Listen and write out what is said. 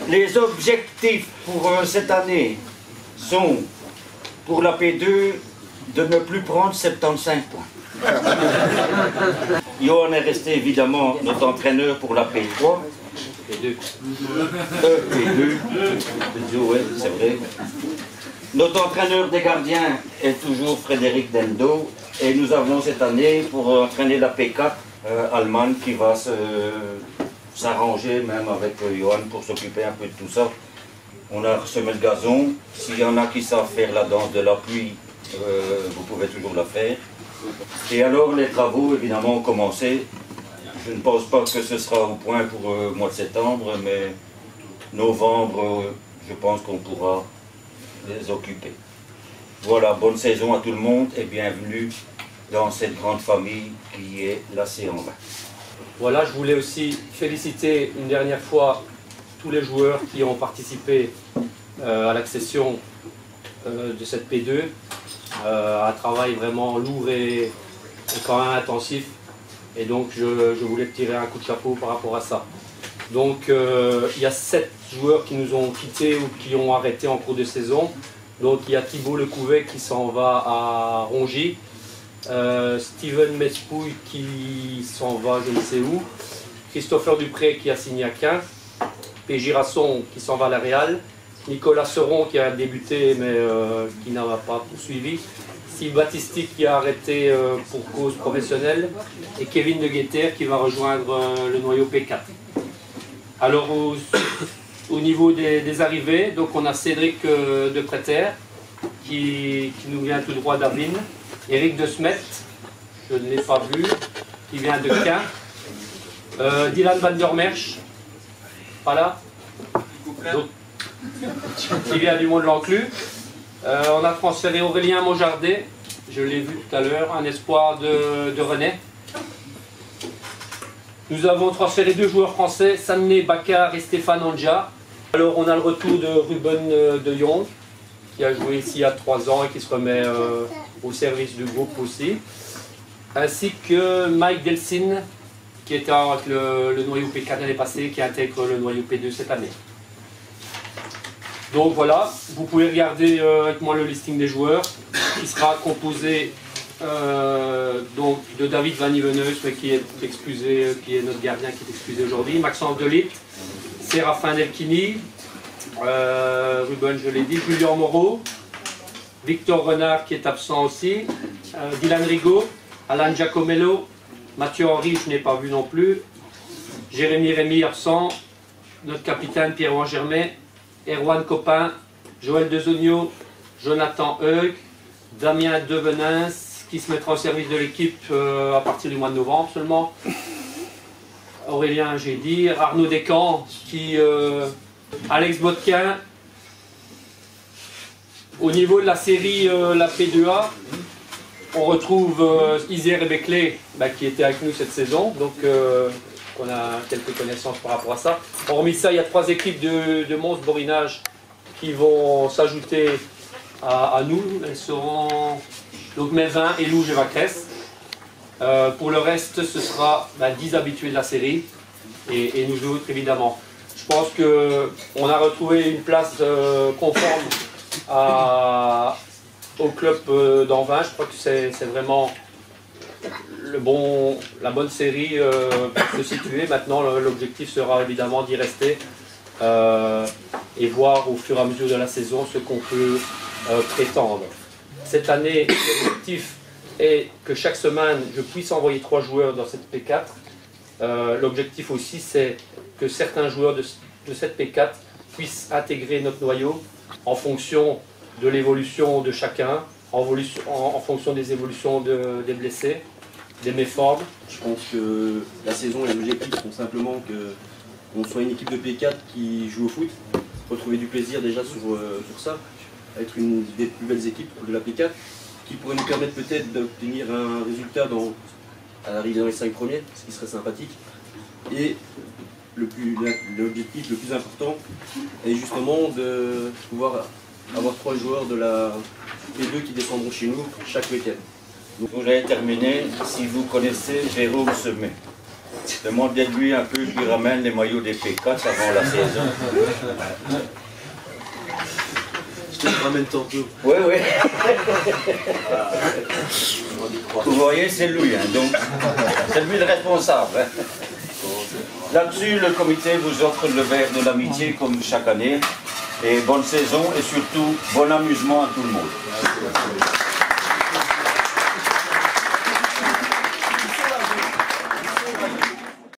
Les objectifs pour cette année sont, pour la P2, de ne plus prendre 75 points. Johan est resté évidemment notre entraîneur pour la P3. P2. Ouais, c'est vrai. Notre entraîneur des gardiens est toujours Frédéric Dendo. Et nous avons cette année, pour entraîner la P4, Allemagne qui va s'arranger même avec Johan pour s'occuper un peu de tout ça. On a semé le gazon. S'il y en a qui savent faire la danse de la pluie, vous pouvez toujours la faire. Et alors les travaux évidemment ont commencé. Je ne pense pas que ce sera au point pour le mois de septembre, mais novembre, je pense qu'on pourra les occuper. Voilà, bonne saison à tout le monde et bienvenue dans cette grande famille qui est la C20. Voilà, je voulais aussi féliciter une dernière fois tous les joueurs qui ont participé à l'accession de cette P2. Un travail vraiment lourd et quand même intensif. Et donc je voulais tirer un coup de chapeau par rapport à ça. Donc il y a 7 joueurs qui nous ont quittés ou qui ont arrêté en cours de saison. Donc il y a Thibaut Lecouvet qui s'en va à Rongy. Steven Mespouille qui s'en va je ne sais où. Christopher Dupré qui a signé à Caen. P. Girasson qui s'en va à la Real. Nicolas Seron qui a débuté mais qui n'a pas poursuivi. Steve Battisti qui a arrêté pour cause professionnelle. Et Kevin de Guetter qui va rejoindre le noyau P4. Alors au niveau des arrivées, donc on a Cédric de Préter qui nous vient tout droit d'Avine. Eric de Smet, je ne l'ai pas vu, qui vient de Caen. Dylan van der Merch, pas là. Donc, qui vient du Mont-de-l'Enclus. On a transféré Aurélien Monjardet, je l'ai vu tout à l'heure, un espoir de René. Nous avons transféré 2 joueurs français, Sané Bakar et Stéphane Anja. Alors on a le retour de Ruben de Jong, qui a joué ici il y a 3 ans et qui se remet au service du groupe aussi. Ainsi que Mike Delsin, qui était avec le noyau P4 l'année passée, qui intègre le noyau P2 cette année. Donc voilà, vous pouvez regarder avec moi le listing des joueurs, qui sera composé donc de David Van Iveneus, mais qui est excusé, qui est notre gardien qui est excusé aujourd'hui, Maxence Delit, Séraphin Delkini, Ruben je l'ai dit, Julien Moreau, Victor Renard qui est absent aussi, Dylan Rigaud, Alan Giacomello, Mathieu Henry je n'ai pas vu non plus, Jérémy Rémy absent, notre capitaine Pierre-Ouen Germain, Erwan Copin, Joël Dezogno, Jonathan Heug, Damien Devenins qui se mettra au service de l'équipe à partir du mois de novembre seulement, Aurélien j'ai dit, Arnaud Descamps, Alex Botquin. Au niveau de la série la P2A, on retrouve Isère et Beckley qui étaient avec nous cette saison, donc on a quelques connaissances par rapport à ça. Hormis ça, il y a 3 équipes de Mons Borinage qui vont s'ajouter à nous. Elles seront donc Mévin, Élouge et Vacresse. Pour le reste, ce sera 10 habitués de la série et nous autres évidemment. Je pense qu'on a retrouvé une place conforme au club d'Anvin. Je crois que c'est vraiment la bonne série pour se situer. Maintenant, l'objectif sera évidemment d'y rester et voir au fur et à mesure de la saison ce qu'on peut prétendre. Cette année, l'objectif est que chaque semaine, je puisse envoyer 3 joueurs dans cette P4. L'objectif aussi, c'est que certains joueurs de cette P4 puissent intégrer notre noyau en fonction de l'évolution de chacun, en fonction des évolutions des blessés, des méformes. Je pense que la saison et l'objectif sont simplement qu'on soit une équipe de P4 qui joue au foot, retrouver du plaisir déjà sur ça, être une des plus belles équipes de la P4, qui pourrait nous permettre peut-être d'obtenir un résultat à l'arrivée dans les 5 premiers, ce qui serait sympathique. Et l'objectif le plus important est justement de pouvoir avoir 3 joueurs de la P2 qui descendront chez nous chaque week-end. Je voudrais terminer si vous connaissez Jérôme Semet. Demandez-lui un peu qu'il ramène les maillots des P4 avant la saison. Je te le ramène tantôt. Oui, oui. Vous voyez, c'est lui, hein, donc c'est lui le responsable. Hein. Là-dessus, le comité vous offre le verre de l'amitié comme chaque année. Et bonne saison et surtout bon amusement à tout le monde.